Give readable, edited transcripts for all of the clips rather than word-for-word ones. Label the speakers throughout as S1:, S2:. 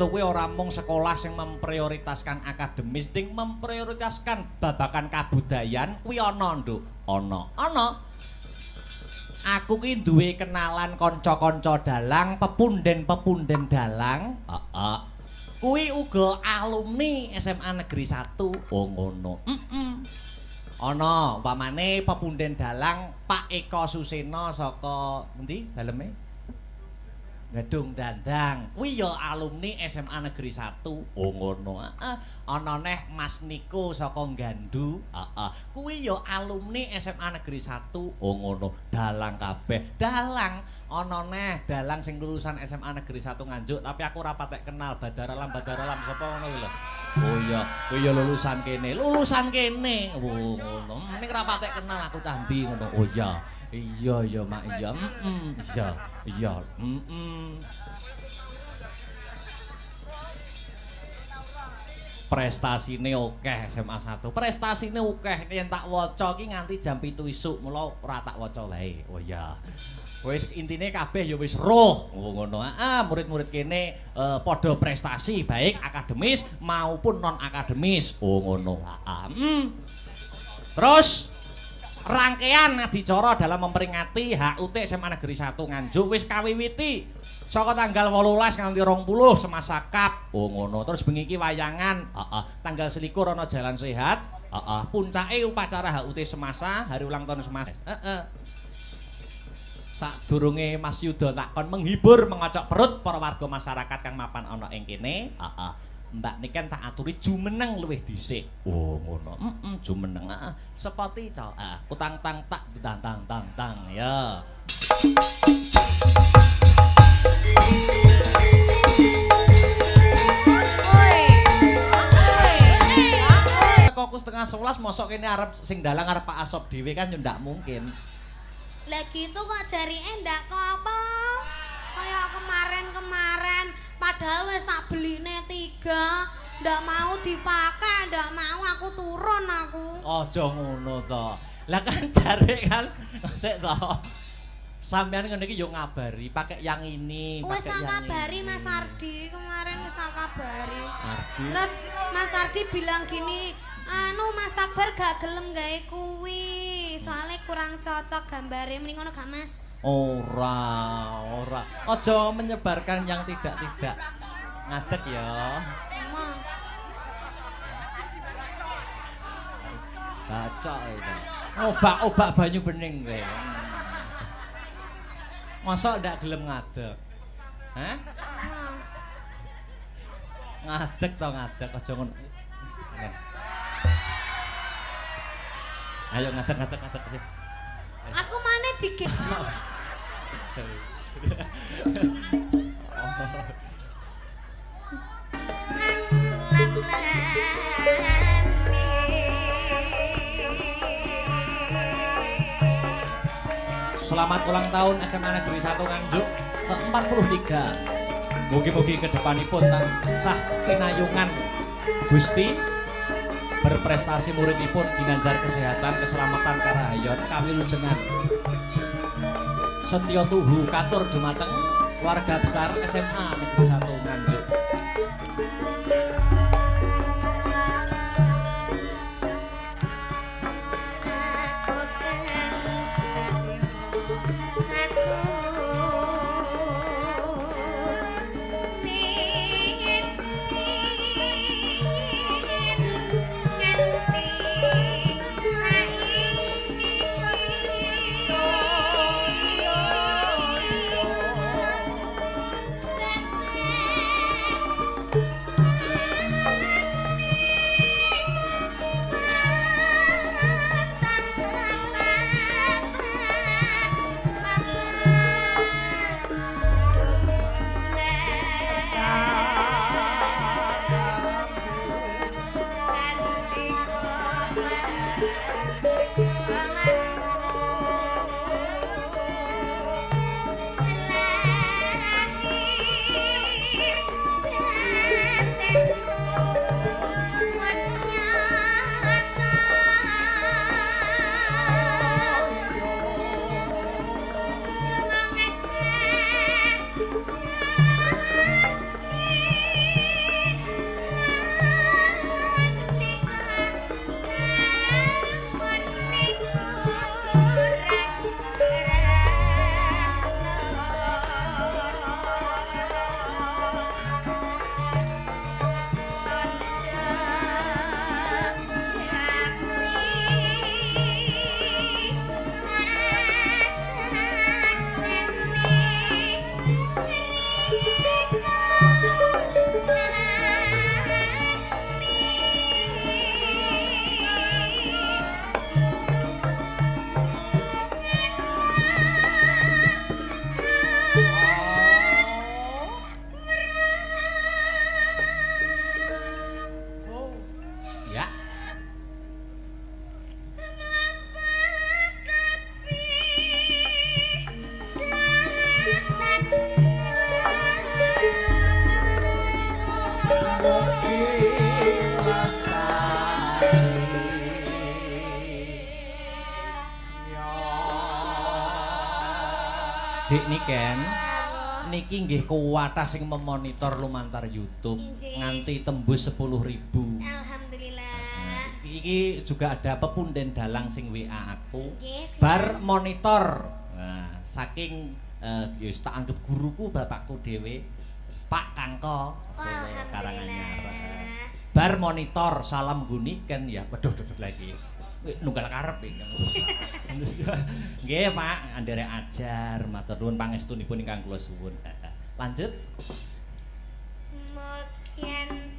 S1: kuwi ora mung sekolah sing memprioritaskan akademis, ning memprioritaskan babakan kabudayan kuwi ana, Nduk. Ana. Aku ki duwe kenalan kanca-kanca dalang, pepunden-pepunden dalang. Heeh. Kuwi uga alumni SMA Negeri 1. Oh ngono. Ana umpamane pepunden dalang Pak Eko Suseno saka endi daleme? Gedung Dandang. Kuwi ya alumni SMA Negeri 1. Oh ngono. Heeh. Ana neh Mas Niko saka Gandu. Heeh. Kuwi ya alumni SMA Negeri 1. Oh ngono. Dalang kabeh. Dalang. Ana neh dalang sing lulusan SMA Negeri 1 Nganjuk, tapi aku ora patek kenal Badaralam sapa ngono kuwi lho. Oh iya, kuwi ya lulusan kene. Lulusan kene. Oh ngono. Ning ora patek kenal aku candi ngono. Oh iya. Iya Mak iya. Iya. Prestasine akeh SMA 1. Prestasine akeh yen tak waca ki nganti jam 7 isuk, mula ora tak waca wae. Oh iya. Wis intine kabeh ya wis roh. Oh ngono. Murid-murid kene padha prestasi baik akademis maupun non akademis. Oh ngono. Terus rangkaian adicara dalam memperingati HUT SMA Negeri 1 Nganjuk wis kawiwiti saka tanggal 18 nganti 20 semasa kap. Oh ngono. Terus bengi iki wayangan, tanggal 21 ana Jalan Sehat, puncake upacara HUT semasa, hari ulang tahun semasa. Sadurunge Mas Yuda takon menghibur mengocok perut para warga masyarakat kang mapan ana ing kene. Mbak niken tak aturi jumeneng luwih dhisik. Oh ngono. Jumeneng. Sepati cok. Kutang tang tak tang ya. Kok setengah 11 mosok kene arep sing dalang arep Pak Asop dhewe kan yo ndak mungkin.
S2: Lah gitu kok jarike ndak apa? Kayak kemarin padahal wis tak beline 3, ndak mau dipakai, ndak mau aku turun aku.
S1: Aja ngono to. Lah kan jare kan sik to. Sampeyan ngene iki yo ngabari pakai yang ini,
S2: wis
S1: pakai yang ini. Wis
S2: ngabari Mas Ardi kemarin wis ngabari.
S1: Ardi.
S2: Terus Mas Ardi bilang gini, Mas Akbar gak gelem gawe kuwi. Soalnya kurang cocok gambare, mending ngono gak Mas?
S1: Ora. Aja menyebarkan yang tidak-tidak. Ngadeg ya.
S2: Emang.
S1: Bacok itu. Obak-obak banyu bening kowe. Masa ndak gelem ngadeg? Hah? Ngadeg to ngadeg aja ngono. Ayo ngadeg.
S2: Aku mana dikit.
S1: Selamat ulang tahun SMA Negeri 1 Nganjuk ke-43. Mugi-mugi kedepanipun tansah pinayungan Gusti berprestasi muridipun ginanjar kesehatan, keselamatan karahayon, kawilujengan. Setya tuhu katur dumateng keluarga besar SMA Negeri 1 Nganjuk. Dik Niken, niki nggih kuwatah sing memonitor lumantar YouTube nganti tembus 10.000.
S2: Alhamdulillah.
S1: Iki juga ada pepunden dalang sing WA aku.
S2: Nggih,
S1: Bar monitor. Nah, saking ya wis tak anggap guruku bapakku dhewe, Pak Kangko Solo Karanganyar. Bar monitor salam guniken ya. Waduh lagi. Nunggal karep iki. Nggih, Pak, anderek ajar, matur nuwun pangestunipun ingkang kula suwun. Lanjut.
S2: Mokyen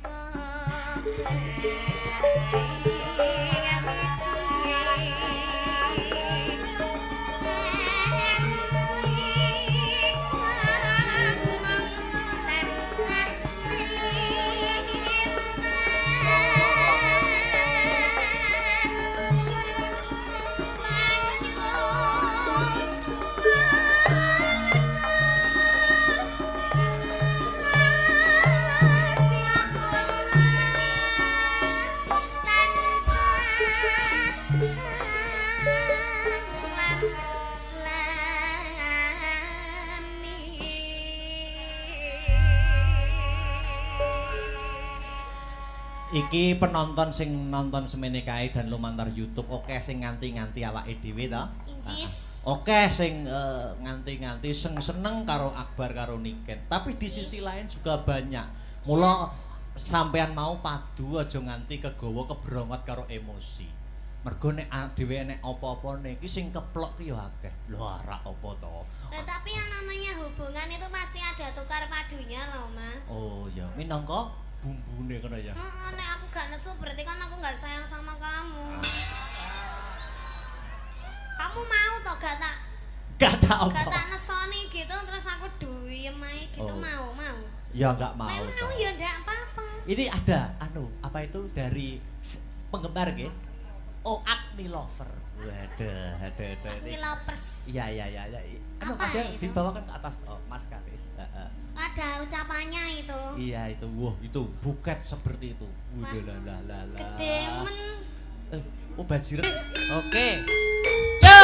S1: Iki penonton sing nonton semene kae dan lumantar YouTube oke sing nganti-nganti awake dhewe to.
S2: Incis.
S1: Oke sing nganti-nganti seneng karo Akbar karo Niken. Tapi di sisi lain juga banyak. Mula sampean mau padu aja nganti kegawa kebrongot karo emosi. Mergo nek dhewe nek apa-apa niki sing keplok ki ya akeh. Lho arak apa to?
S2: Tapi yang namanya hubungan itu pasti ada tukar padunya loh, Mas.
S1: Oh ya, minangka bumbune kono ya.
S2: Nek aku gak nesu berarti kan aku gak sayang sama kamu. Kamu mau toh gak tak nesoni gitu terus aku duyem ae gitu mau.
S1: Ya enggak mau.
S2: Mau ya ndak apa-apa.
S1: Ini ada apa itu dari penggemar nggih? Oh, Agni Lover. Waduh, ada.
S2: Agni Lovers.
S1: Iya.
S2: Apa
S1: Mas
S2: itu?
S1: dibawakan ke atas Mas Karis.
S2: Ada ucapannya itu.
S1: Iya itu, wah itu buket seperti itu. Udah
S2: Gede men.
S1: Oh bajir.
S3: Oke. Yo.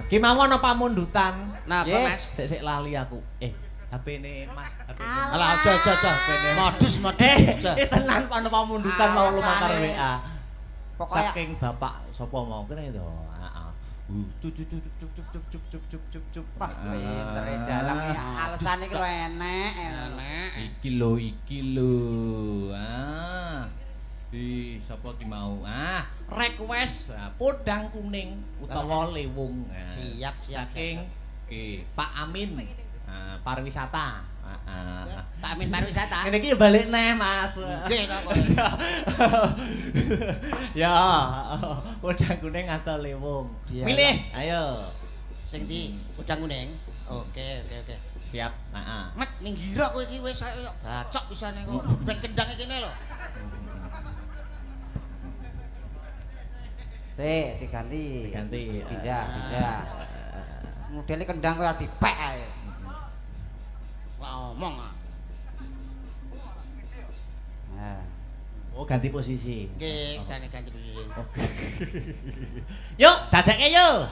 S1: Ki mawon apa mundutan?
S3: Napa, Mas?
S1: Sik lali aku. HP-ne Mas, HP-ne.
S3: Alah aja. Modus.
S1: Tenan ana pamundutan mau lumantar
S3: Alasane.
S1: WA.
S3: Pokoknya
S1: Saking bapak sapa mau kene to. Heeh. Cuk.
S3: Wah, pinter dalang ya. Alasane iki lho enek.
S1: Iki lho. Sapa ki mau? Request podang kuning utawa lewung.
S3: Siap.
S1: Saking Pak Amin. Pariwisata.
S3: Pak Amin pariwisata.
S1: Ini ki balik neh, Mas.
S3: Nggih to kok.
S1: Ya, podang kuning atau lewung.
S3: Iya,
S1: Milih, ayo.
S3: Sing ndi? Udang kuning. Oke.
S1: Siap.
S3: Met ning gira kowe iki wis kaya bacok pisane kok. Ben kendang iki kene lho. Sik, diganti. Pindah. Modele kendang kowe dipek ae. Ngomong ah.
S1: Oh, ganti posisi.
S3: Nggih, jane ganti posisi.
S1: Oke. Yuk, dadekke yuk.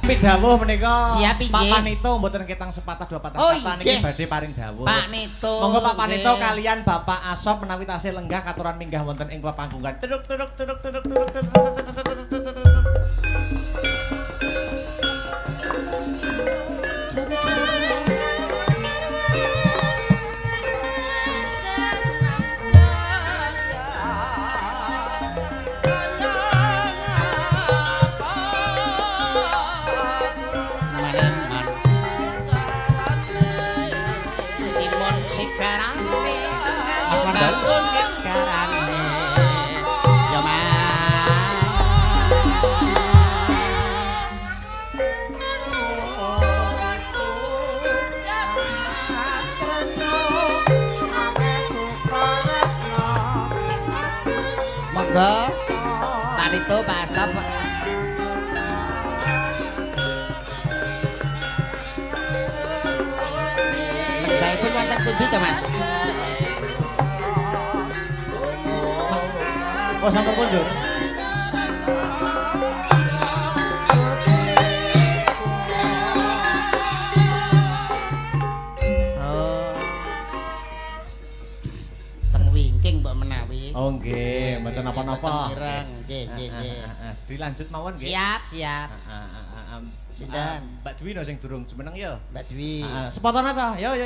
S1: Tapi dawuh menika
S3: Siap, inggih.
S1: Pak Panito mboten ketang sepatah dua patah
S3: Oh,
S1: kata niki
S3: inggih.
S1: badhe paring dawuh.
S3: Pak Nito.
S1: Monggo Pak Panito
S3: nggih.
S1: kalian Bapak Asop menawi tasih lenggah katuran minggah wonten ing panggungan. Tuduk.
S3: Timun sigarane.
S1: Mas Mandal.
S3: Bangun sigarane. Ya Mas. Monggo. Tanito Pak Asap. Lenggahipun wonten pundi to, Mas?
S1: Oh, sampun kunjur. Oh nggih, mboten napa-napa.
S3: Nggih, nggih.
S1: Dilanjut mawon nggih.
S3: Siap, siap. Sinten?
S1: Mbak Dwi no sing durung jumeneng ya.
S3: Mbak Dwi.
S1: Sepotone ta? Yo.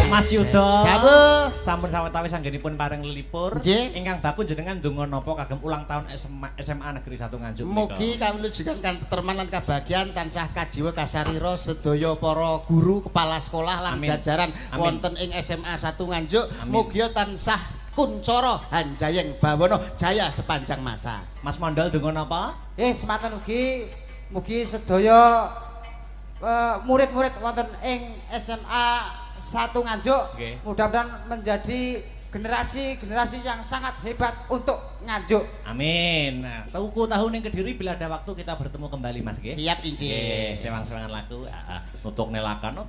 S1: Mas Yuda.
S3: Dawuh.
S1: Sampun sawetawis anggenipun paring lelipur.
S3: Nggih.
S1: Ingkang baku jenengan ndonga napa kagem ulang tahun SMA Negeri 1 Nganjuk menika.
S3: Mugi kawujudan katerman lan kabahagiaan tansah kajiwa kasarira sedaya para guru, kepala sekolah lan jajaran wonten ing SMA 1 Nganjuk. Mugi tansah kuncara hanjayeng bawana jaya sepanjang masa.
S1: Mas Mondol ndonga napa?
S4: Semanten ugi mugi sedaya murid-murid wonten ing SMA 1 Nganjuk mudah-mudahan menjadi generasi yang sangat hebat untuk Nganjuk.
S1: Amin. Nah, tuku tahun yang Kediri bila ada waktu kita bertemu kembali Mas nggih.
S3: Siap injih.
S1: Sewang-sewangan lagu. Nutuk nelakan.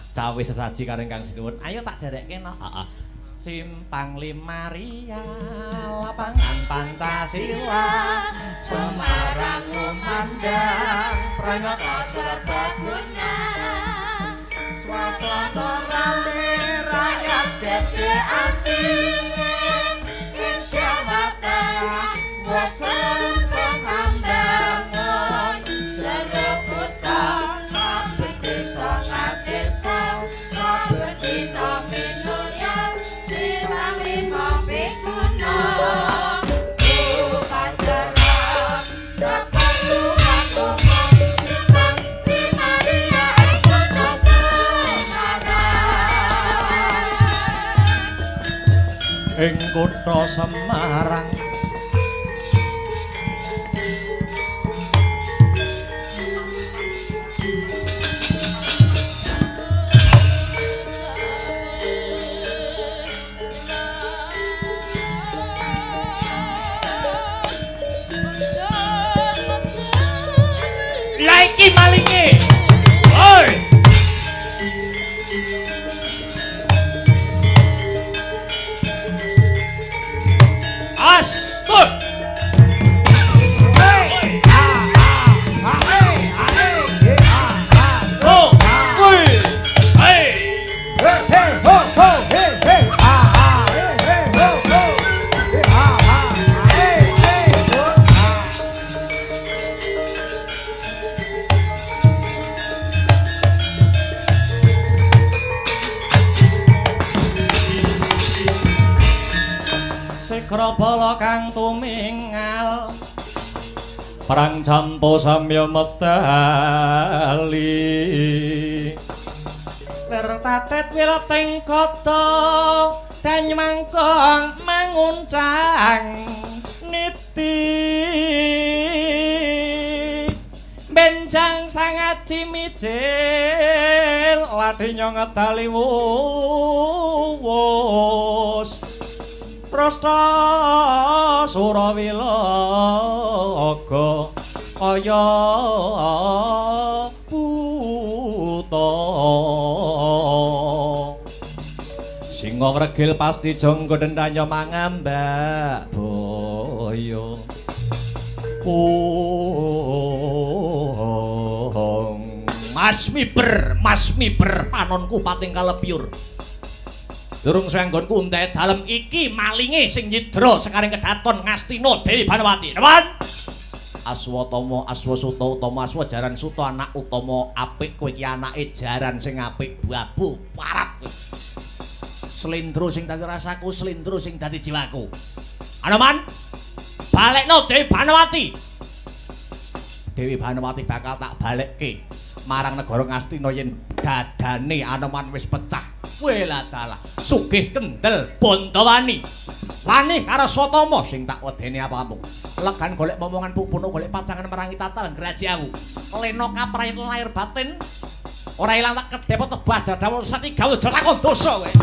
S1: Cawe sesaji karo ingkang sinuwun. Ayo tak derekke no. Simpang 5 Ria lapangan Pancasila
S5: Semarang memandang Pranyata serbaguna Suasana rame rakyat gede ati ing Jawa Tengah bosen pengambangan jero kota saben desa ngadesa saben dina minulya Simpang 5 Pikuna Pacaran dapat Tuhan umum Simpang 5 Ria
S1: ing kutha Semarang. Lah iki malinge. Oi. Astur. Krabala kang tumingal perang campo samya medali tertatet wilating kata dan mangkong manguncang niti benjang sangat cimicil ladinya ngedali wuwus Prasta Surawilaga kaya buta Singa ngregil pasti jangga dendanya mangambak boyo Mas miber panonku pating kalepyur Durung swanggonku entek dalem iki malinge sing nyidra sekaring kedaton Ngastina Dewi Banawati. Nuwun. Aswatama Aswasuta utama Aswa jaran Suta anak utama apik kowe iki anake jaran sing apik babu parat. Slendro sing dadi rasaku, slendro sing dadi jiwaku. Anoman. Balekno Dewi Banawati. Dewi Banawati bakal tak balekke marang negara Ngastina yen dadane Anoman wis pecah. Wela dalah sugih kendel Bondowani wani karo Swatama sing tak wedeni apamu legan golek momongan pupuna golek pacangan merangi tatal ngrajiawu lena kaprayit lahir batin ora ilang tak kedepot tebah dadawul sati gawe jatah dosa kowe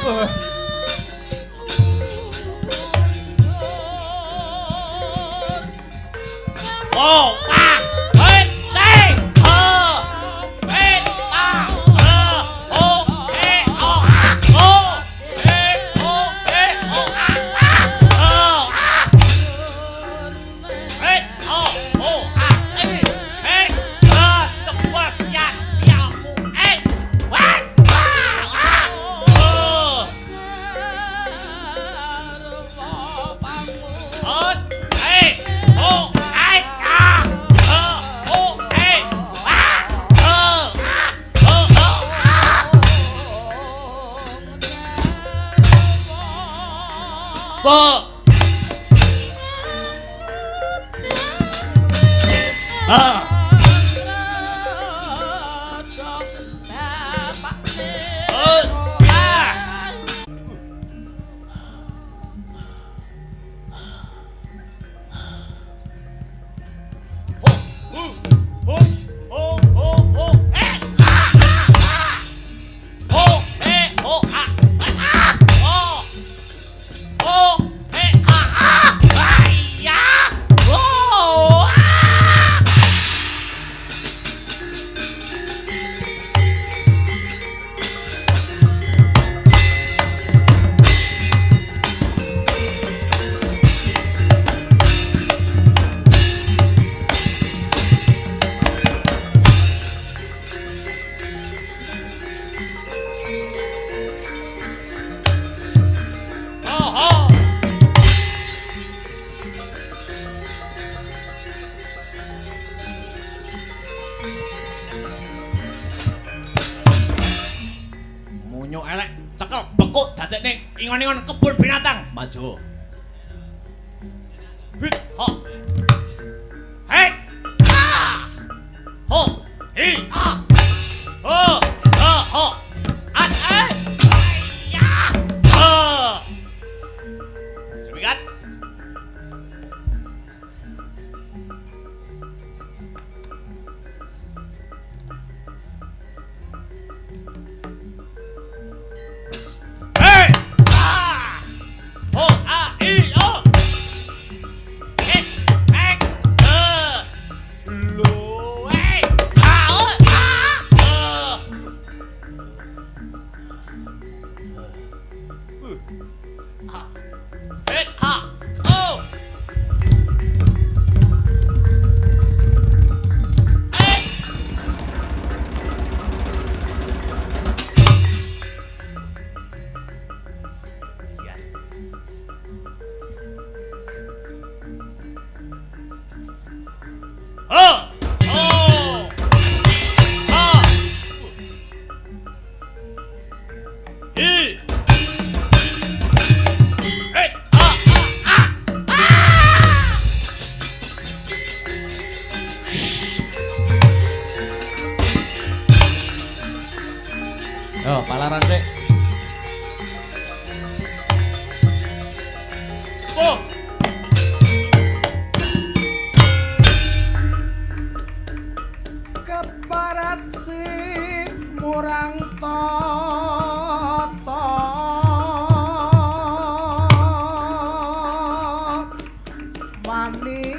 S1: Oh, ah, hey, hey, oh, hey, ah, oh, hey, oh, ah, oh, hey, oh, hey, oh, ah, oh, ah, hey, oh, ah, hey, cepet ya, diamu, hey, what, ah, oh, hey, oh. cekel bekuk dadekne ingon-ingon kebun binatang. Maju. Hit ho. Hei. Ah. Ho. Hi. Ah. Ho. Ho. Ho. At ya. Ho. Semikat. Yo, palaran dek. Oh.
S6: Keparat si murang toto mani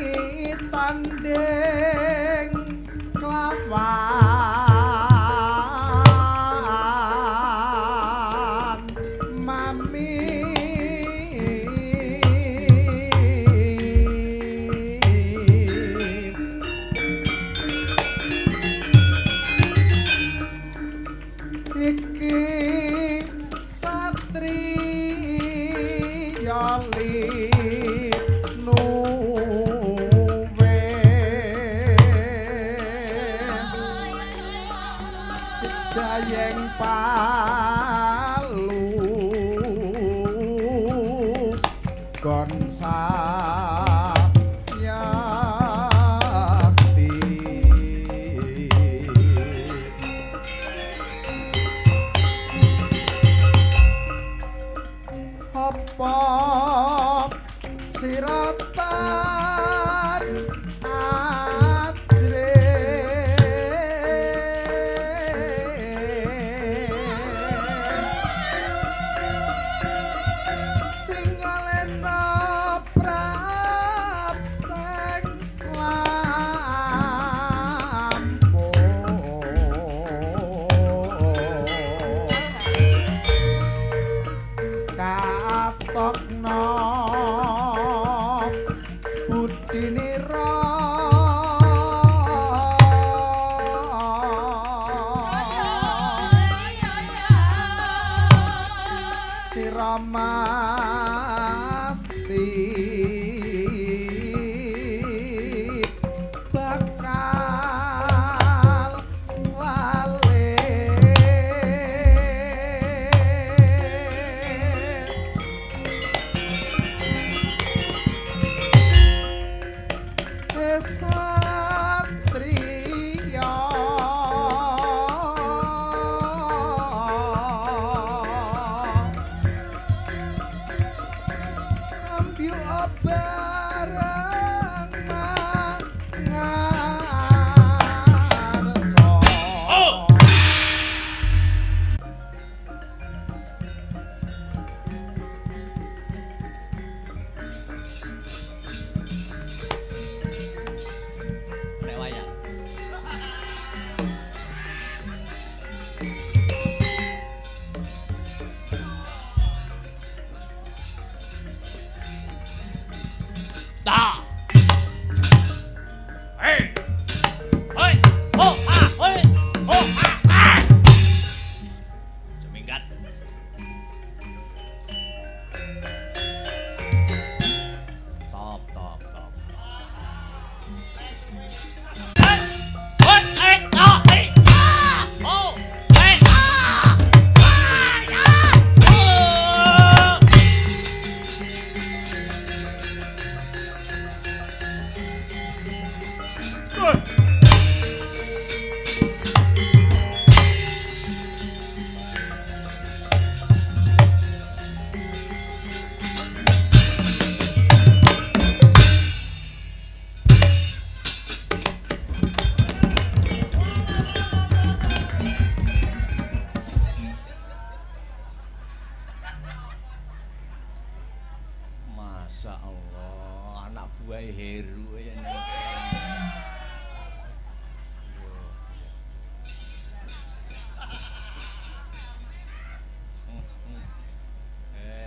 S6: tanding kelawan mami iki satriya nuwe cedayeng palu gonsa apa siratan ajre tokno budinira Siramasti bakal lales Satria ambil barang mangarso
S1: Nek wayang. Ta. Hei. Hoi. Ho ah hoi. Ho ah. Ceminggat. Top. Hei. Hoi eh ah hei. Ah. Oh. Hei ah. Ah ya. Oh. Masya Allah, anak buah Heru ya nih.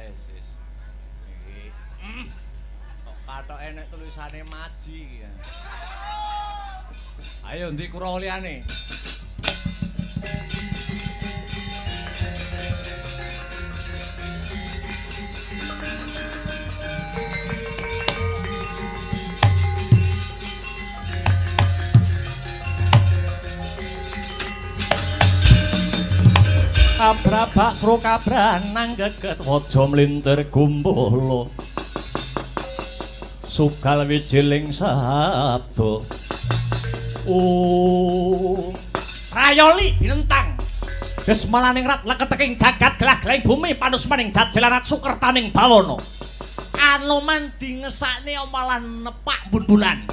S1: Sis. Iki. Kok katok enek tulisane Maji ya. Ayo ndi kura liyane. Kabrabak sro kabranang geget waja mlintir gumbala sugal wijiling sabda Rayoli binentang desmalaning rat leketeking jagat gelah-gelahing bumi panusmaning jajelanat sukertaning bawana Anoman dingesakne omalan nepak bun-bunan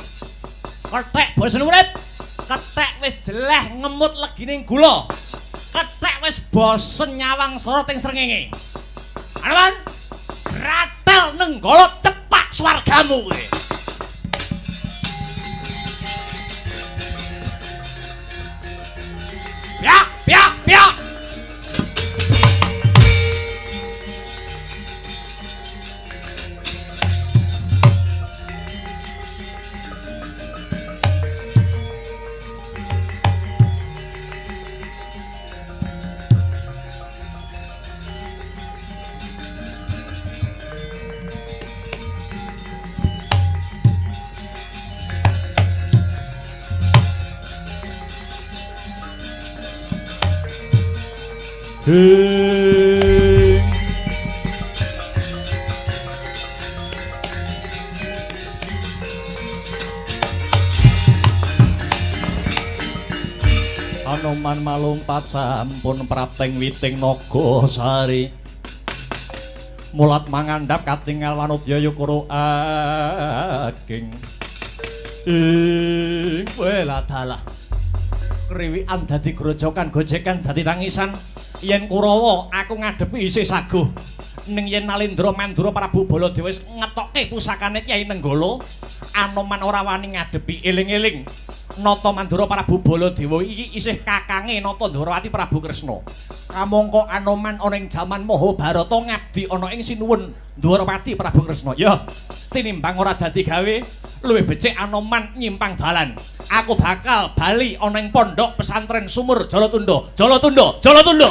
S1: kethek bosen urip kethek wis jeleh ngemut legining gula kethek wis bosen nyawang soroting srengenge. Anoman, ratel nenggala cepak swargamu kowe. Piak. Anoman malumpat sampun prapting witing naga sari mulat mangandhap katingal wanudya yukara ageng ing wela dalah kriwikan dadi grojokan gojekan dadi tangisan yen Kurawa aku ngadepi isih saguh ning yen Nalendra Mandura Prabu Baladewa wis ngetokke pusakane Kyai Nenggala Anoman ora wani ngadepi eling-eling Nata Mandura Prabu Baladewa iki isih kakange Nata Ndrawati Prabu Kresna. Kamangka Anoman ana ing jaman Mahabharata ngabdi ana ing sinuwun Ndrawati Prabu Kresna. Ya, tinimbang ora dadi gawe, luwih becik Anoman nyimpang dalan. Aku bakal bali ana ing pondok pesantren Sumur Jalatunda. Jalatunda, Jalatunda.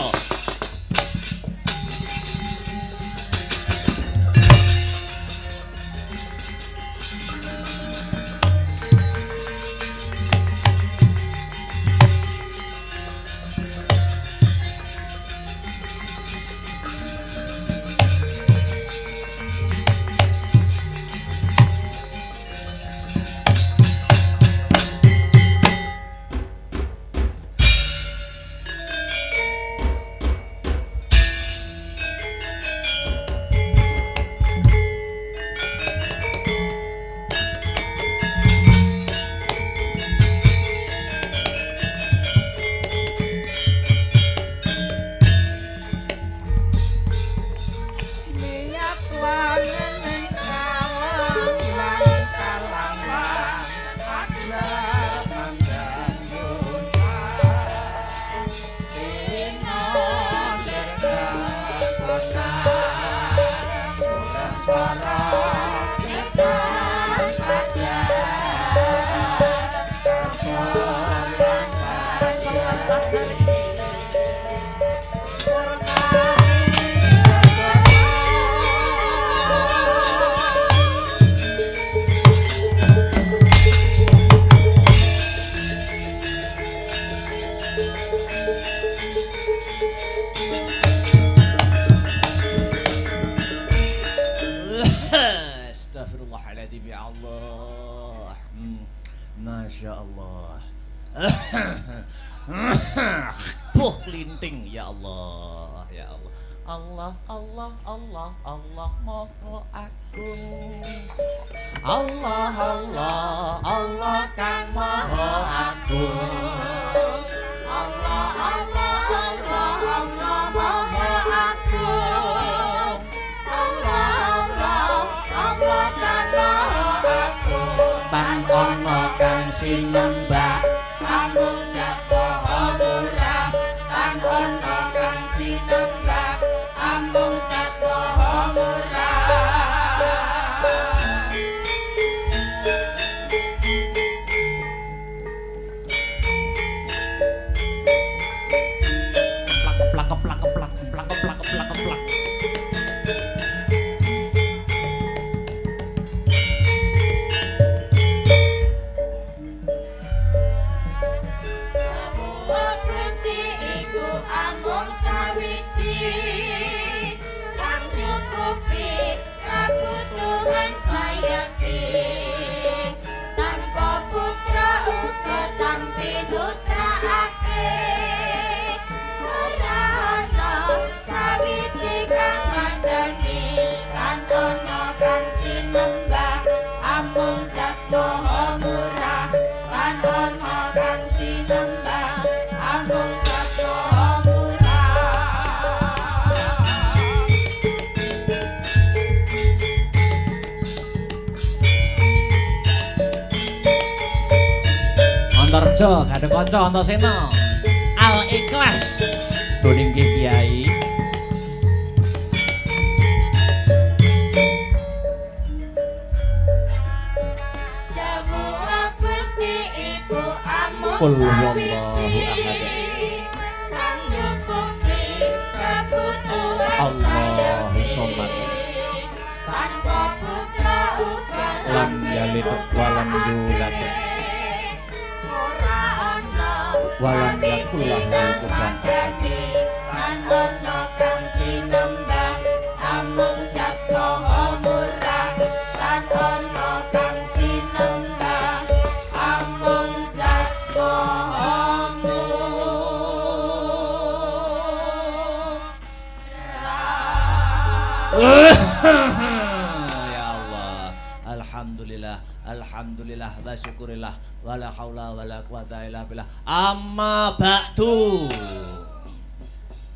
S1: Astagfirullahaladzim ya Allah. Masya Allah. Puh linting ya Allah, ya Allah. Allah, Allah, Allah, Allah Maha Agung. Allah, Allah, Allah Kang Maha Agung. Allah, Allah, Allah, Allah Maha Agung. Allah, Allah, Allah Kang Maha Agung. Tan ono kang sinembah amung zat maha murah. Tan ono kang sinembah amung zat maha murah. Plak plak plak plak plak plak plak.
S5: Gusti iku amung sawiji kang nyukupi kabutuhan sayati tanpa putra uga tanpa nutraake ora ana sawiji kang mandani kan ana kang sinembah amung zat maha murah kan ana kang sinembah amung zat maha murah.
S1: Antarja gadheng kanca Antasena Al Ikhlas doning Kiai.
S5: Dawuh Gusti iku amung
S1: Qul
S5: sawiji
S1: huwallahu ahad.
S5: kang nyukupi kabutuhan
S1: Allahu
S5: sayati
S1: somad.
S5: tanpa putra uga
S1: Lam yalid walam yulad.
S5: ora ana
S1: Walam
S5: sawiji
S1: yakul lahu
S5: kang
S1: kufuwan ahad.
S5: mandani kan ana kang sinembah amung zat maha murah kan ana kang sinembah amung zat maha murah.
S1: Ya Allah, alhamdulillah, alhamdulillah wa syukurillah wala haula wala quwata illa billah. Amma ba'du.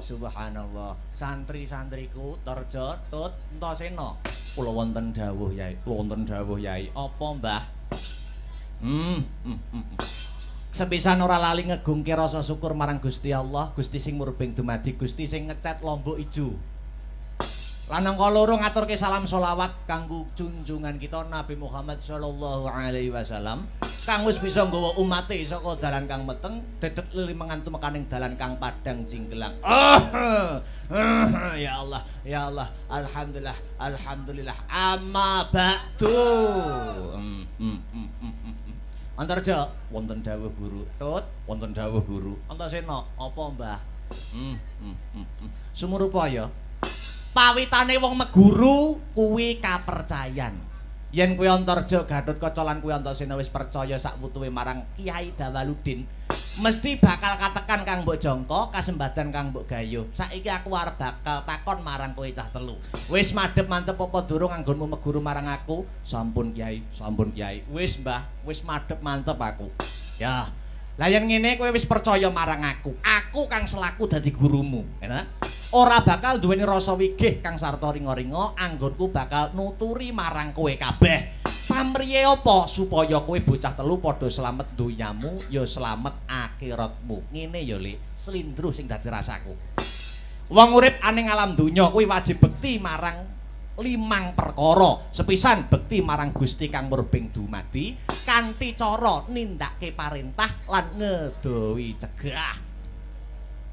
S1: Subhanallah, santri-santriku Torjo Tut Antasena. Kula wonten dawuh Yai, wonten dawuh Yai. Apa, Mbah? Sepisan ora lali ngegungke rasa syukur marang Gusti Allah, Gusti sing murbeng dumadi, Gusti sing ngecat Lombok Ijo. Lan angka loro ngaturke salam sholawat kanggo junjungan kita Nabi Muhammad sallallahu alaihi wasallam kang wis bisa nggawa umate saka dalan kang meteng dedet lilimengan tumekaning dalan kang padang jinggelang. Ya Allah, ya Allah, alhamdulillah, alhamdulillah. Amma ba'du. Antarja wonten dawuh guru. Tut, wonten dawuh guru. Antasena, apa Mbah? Sumurupaya pawitane wong meguru kuwi kapercayan. Yen kuwi Antarja Gatotkaca lan kuwi Antasena wis percaya sak wutuhe marang Kiai Dawaluddin, mesti bakal katekan kang mbok jangka, kasembadan kang mbok gayuh. Saiki aku arep bakal takon marang kowe cah telu. Wis madhep mantep apa durung anggonmu meguru marang aku? Sampun Kiai, sampun Kiai. Wis Mbah, wis madhep mantep aku. Ya. Lah yen ngene kowe wis percaya marang aku. Aku kang selaku dadi gurumu, enak? Ora bakal duweni rasa wigih kang sarta ringa-ringa, anggonku bakal nuturi marang kowe kabeh. Pamriye apa supaya kowe bocah telu padha slamet donyamu ya slamet akhiratmu. Ngene ya Le, slindro sing dadi rasaku. Wong urip aning alam donya kuwi wajib bekti marang 5 perkara. Sepisan bekti marang Gusti kang murbeng dumadi kanthi cara nindakake parentah lan ngedohi cegah.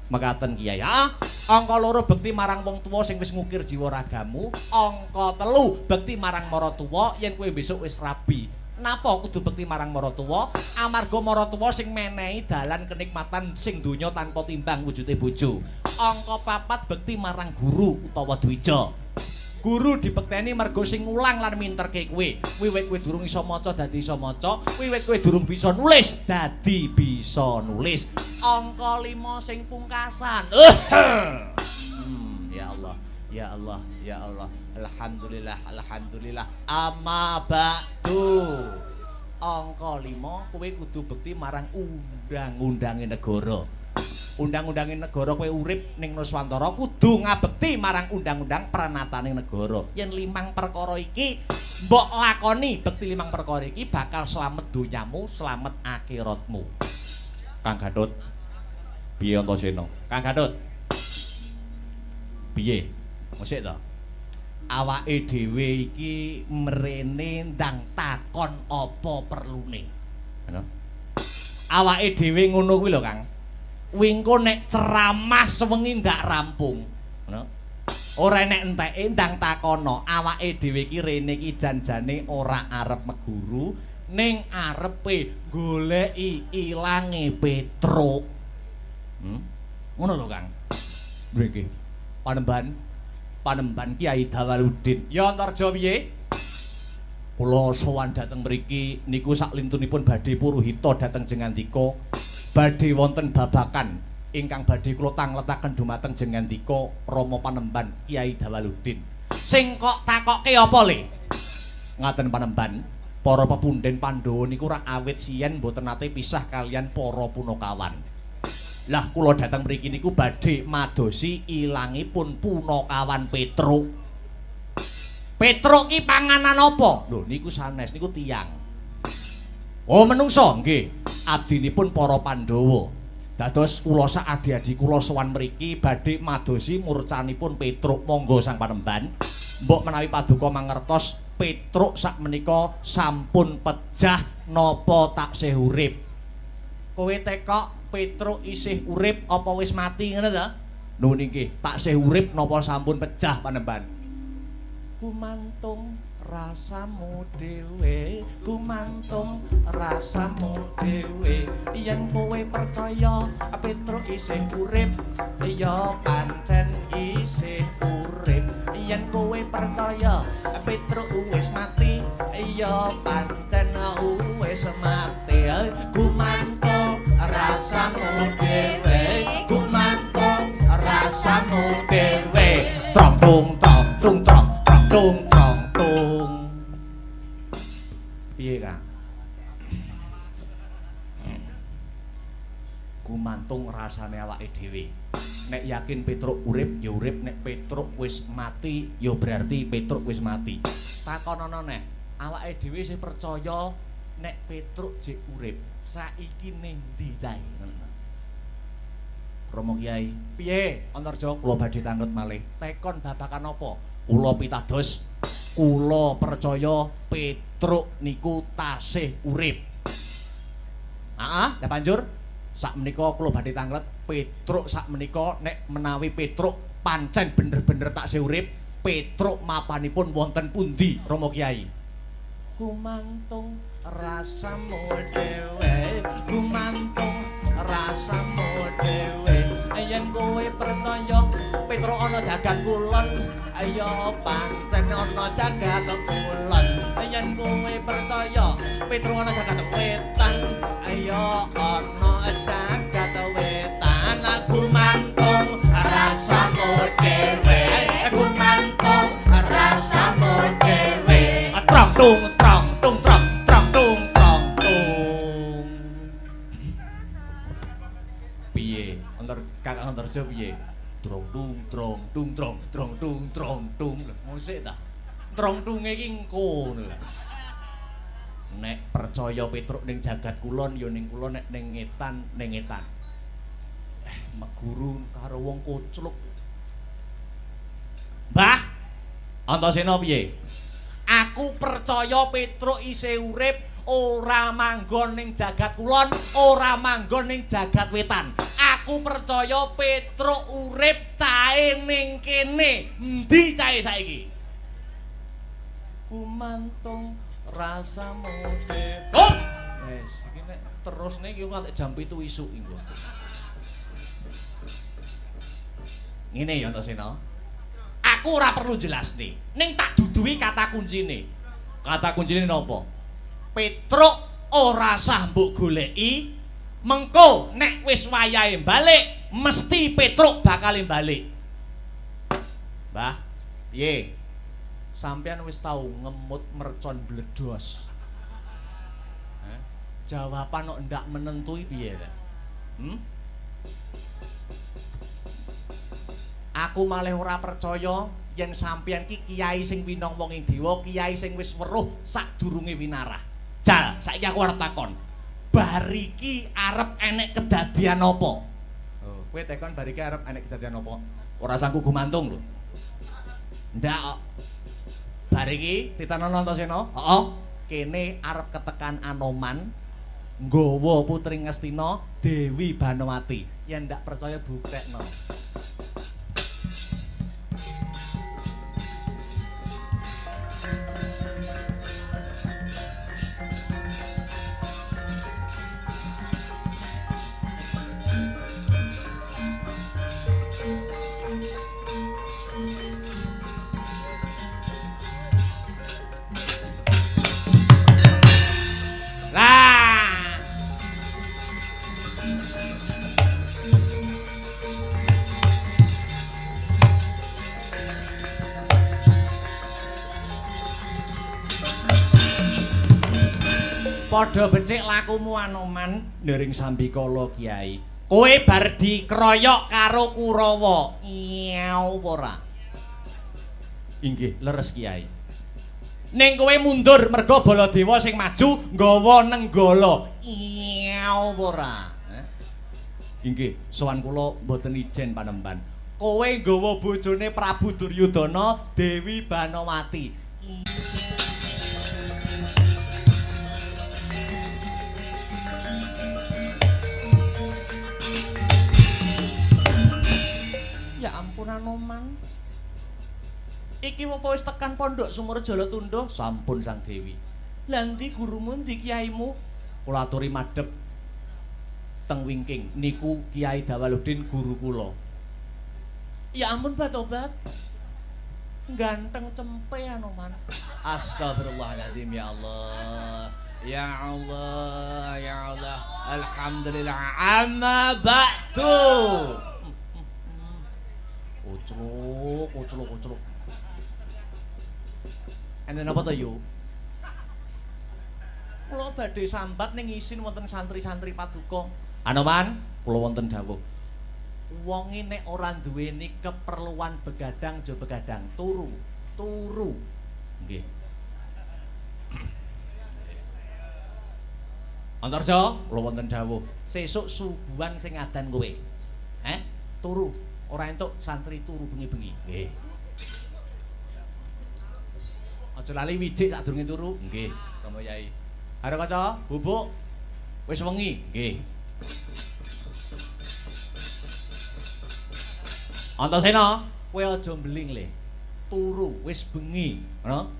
S1: Mekaten Kiai ya. Angka 2 bekti marang wong tuwa sing wis ngukir jiwa ragamu. Angka 3 bekti marang maratuwa yen kowe besok wis rabi. Napa kudu bekti marang maratuwa? Amarga maratuwa sing menehi dalan kenikmatan sing donya tanpa timbang wujude bojo. Angka 4 bekti marang guru utawa dwija. Guru dibekteni mergo sing ngulang lan minterke kowe. Wiwit kowe durung iso maca dadi iso maca, wiwit kowe durung bisa nulis dadi bisa nulis. Angka 5 sing pungkasan. Ya Allah, ya Allah, ya Allah. Alhamdulillah, alhamdulillah. Amma ba'du. Angka 5 kowe kudu bekti marang undang-undange negara. Undang-undange negara kowe urip ning Nuswantara kudu ngabekti marang undang-undang pranatane negara. Yen 5 perkara iki mbok lakoni, bekti 5 perkara iki bakal slamet donyamu, slamet akhiratmu. Kang Gatut. Piye Antasena? Kang Gatut. Piye? Mosik to? Awake dhewe iki mrene ndang takon apa perlune. Ngono. Awake dhewe ngono kuwi lho, Kang. Wingko nek ceramah sewengi ndak rampung, ngono. Ora nek enteke ndang takono, awake dhewe iki rene iki janjane ora arep meguru, ning arepe goleki ilange Petruk. Ngono lho, Kang. Mriki. Panemban Kiai Dawaluddin. Ya Antarja piye? Kula sowan dhateng mriki niku saklintunipun badhe puruhita dhateng Jengandika. Badhe wonten babakan ingkang badhe kula tangletaken dumateng Jengandika Rama Panemban Kiai Dawaluddin. Sing kok takoke apa Le? Ngaten Panemban, para pepunden Pandhawa niku rak awit siyen mboten nate pisah kalian para punakawan. Lah kula dateng mriki niku badhe madosi ilangipun punakawan Petruk. Petruk ki panganan apa? Lho niku sanes niku tiyang. Oh menungso nggih, abdinipun para Pandhawa. Dados kula sak adi-adi kula sowan mriki badhe madosi murcanipun Petruk. Monggo Sang Panemban. Mbok menawi paduka mangertos Petruk sak menika sampun pejah napa taksih urip. Kowe tekok Petruk isih urip apa wis mati ngono ta? Lho niki taksih urip napa sampun pejah Panemban? Gumantung rasamu dhewe, gumantung rasamu dhewe. Yen kowe percaya Petruk isih urip, ya pancen isih urip. Yen kowe percaya Petruk wis mati, ya pancen wis mati. Gumantung rasamu dhewe, gumantung rasamu dhewe. Trong tung piye Kang? Gumantung rasane awake dhewe. Nek yakin Petruk urip ya urip, nek Petruk wis mati ya berarti Petruk wis mati. Takonono neh, awake dhewe sing percaya nek Petruk jek urip saiki ning ndi cae ngono. Romo Kyai, piye Antarja kula badhe tanget malih. Tekon babakan apa? Kula pitados, kula percaya Petruk niku tasih urip. Heeh, ya banjur sakmenika kula badhe tanget Petruk sakmenika nek menawi Petruk pancen bener-bener taksih urip, Petruk mapanipun wonten pundi Romo Kyai? Gumantung rasamu dhewe, gumantung rasamu dhewe. Yen kowe percaya Petruk ana jagat kulon, ayo pancen ana jagat kulon. Yen kowe percaya Petruk ana jagat wetan, ayo ana jagat wetan. Gumantung rasamu dhewe, gumantung rasamu dhewe. Trong tung trong tung trong trong tung trong tung. Piye? Kakak Antarja piye? Trong tung trong tung trong trong tung trong tung. Musik ta? Trong tunge iki ngono lho. Nek percaya Petruk ning jagat kulon ya ning kulon, nek ning ngetan ning ngetan. Meguru karo wong kocluk. Mbah, Antasena piye? Aku percaya Petruk isih urip, ora manggon ning jagat kulon, ora manggon ning jagat wetan. Aku percaya Petruk urip cae ning kene. Endi cae saiki? Gumantung rasamu dhewe. Oh! Wes, iki nek terus niki nganti jam 7 isuk iki. Ngene ya Antasena. Aku ora perlu jelasne. Ning tak duduhi kata kuncine. Kata kuncine napa? Petruk ora sah mbok goleki. Mengko nek wis wayahe balik, mesti Petruk bakal balik. Mbah, piye? Sampeyan wis tau ngemut mercon bledos. Jawaban kok ndak menentui piye ta? Aku malih ora percaya yen sampeyan ki kiai sing winong wong ing dewa, kiai sing wis weruh sadurunge winarah. Jal, saiki aku arep takon. Bariki arep enek kedadian apa? Oh, kowe tekon bariki arep enek kedadian apa? Ora sangku gumantung lho. Ndak kok. Bariki ditanono Antasena? Heeh. Kene arep ketekan Anoman nggawa Putri Ngastina Dewi Banowati. Yen ndak percaya buktekno. Padha becik lakumu Anoman ndering Sambikala Kiai. Kowe bar dikeroyok karo Kurawa. Iau ora? Inggih, leres Kiai. Ning kowe mundur mergo Baladewa sing maju nggawa nenggala. Iau ora? Inggih, sowan kula mboten ijen panemban. Kowe nggawa bojone Prabu Duryudana Dewi Banowati. Ya ampun Anoman. Iki apa wis tekan pondok Sumur Jala Tundha? Sampun Sang Dewi. Lah ndi gurumu, ndi kiaimu? Kula aturi madhep teng wingking. Niku Kiai Dawaludin guru kula. Ya ampun Batobat. Ganteng cempe Anoman. Astagfirullahaladzim ya Allah. Ya Allah, ya Allah. Alhamdulillah. Amma ba'du. Kucluk. Enten apa to yo? Kula badhe sambat ning isin wonten santri-santri paduka. Anoman, kula wonten dawuh. Wonge nek ora duweni keperluan begadang aja begadang, turu. Nggih. Antarja, kula wonten dawuh, sesuk subuhan sing ngadan kowe. Turu, ora entuk santri turu bengi-bengi. Nggih. Aja lali wijik sadurunge turu. Nggih, Rama Yai. Arep kaca, bubuk. Wis wengi. Nggih. Antasena, kowe aja mbling le. Turu wis bengi, ngono?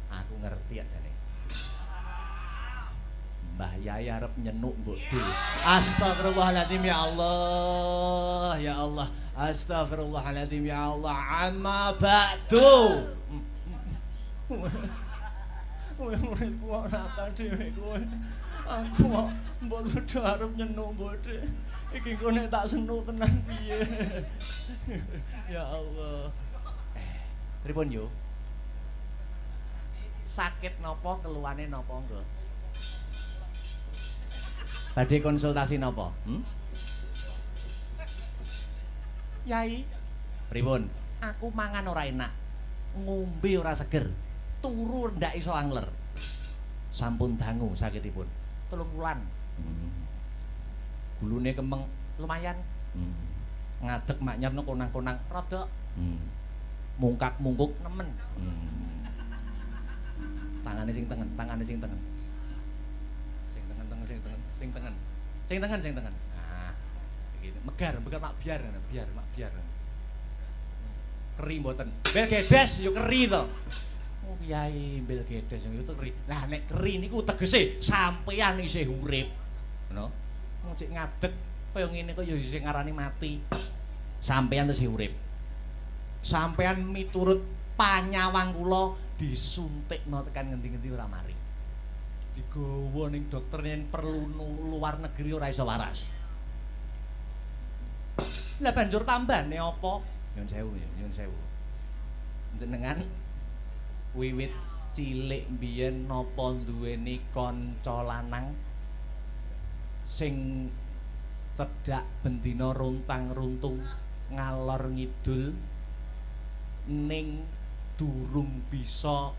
S1: Aku ngerti ajane. Mbah Yai arep nyenuk Mbok De. Astagfirullahaladzim ya Allah, ya Allah. Astagfirullahaladzim ya Allah. Amma ba'du. Kowe muridku kok nakal dhewe kowe. Aku kok Mbok De arep nyenuk Mbok De. Iki kok nek tak senuk tenan piye? Ya Allah. Pripun yo? Sakit napa keluhane napa nggo? Badhe konsultasi napa? Yai, pripun? Aku mangan ora enak. Ngombe ora seger. Turu ndak iso angler. Sampun dangu sakitipun. 3 wulan. Gulune kemeng lumayan. Ngadeg maknyerno konang-konang rada. Mungkak-mungkuk nemen. Tangane sing tengen, tangane sing tengen. Sing tengen. Nah, iki megar mak biar, mak biar. Keri mboten. Bel gedes yo keri to. Oh Kyai bel gedes yo keri. Lah nek keri niku tegese sampeyan isih urip. Ngono. Mung cek ngadeg kaya ngene kok yo isih ngarani mati. Sampeyan isih urip. Sampeyan miturut panyawang kula disuntikno tekan ngendi-ngendi ora mari. Digawa ning dokter yen perlu luar negeri ora iso waras. Lah banjur tambane apa? Nyun sewu. Jenengan wiwit cilik mbiyen napa duweni kanca lanang sing cedhak bendina runtang-runtung ngalor ngidul ning durung bisa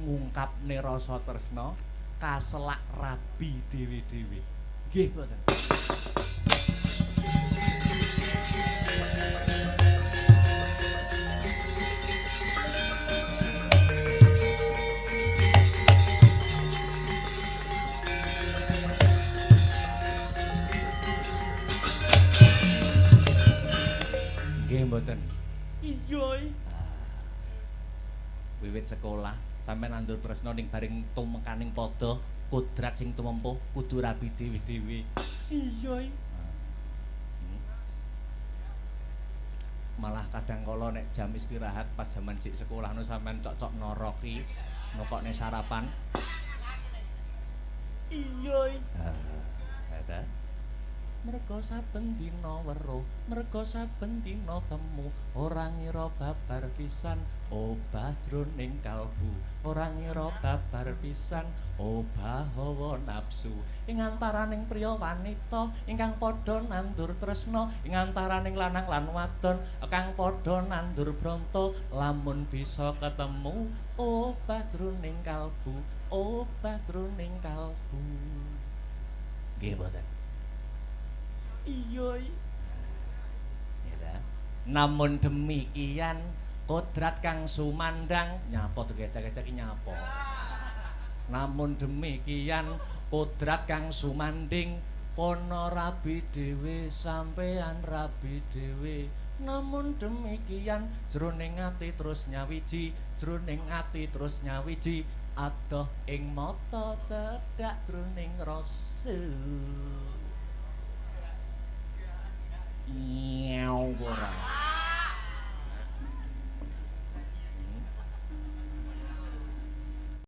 S1: ngungkapne rasa tresna kaselak rabi dhewe-dhewe. Nggih mboten. Nggih mboten. Iya. Wiwit sekolah sampeyan nandur tresna ning bareng tumekaning padha kodrat sing tumempuh kudu rabi dhewe-dhewe. Iya. Malah kadang kala nek jam istirahat pas jaman sik sekolah no sampeyan cocok noroki ngokokne sarapan. Iya. Ada. Merga saben dina weruh, merga saben dina temu, ora ngira babar pisan obah jroning kalbu, ora ngira babar pisan obah hawa nafsu. Ing antaraning priya wanita ingkang padha nandur tresna, ing antaraning lanang lan wadon kang padha nandur bronto, lamun bisa ketemu obah jroning kalbu, obah jroning kalbu. Nggih mboten. Iya. Ya. Namun demikian kodrat kang sumandang nyapa to gecek-gecek nyapa. Namun demikian kodrat kang sumanding kono rabi dhewe sampean rabi dhewe. Namun demikian jroning ati terus nyawiji, jroning ati terus nyawiji, adoh ing mata cedhak jroning rasa. Nyau ora.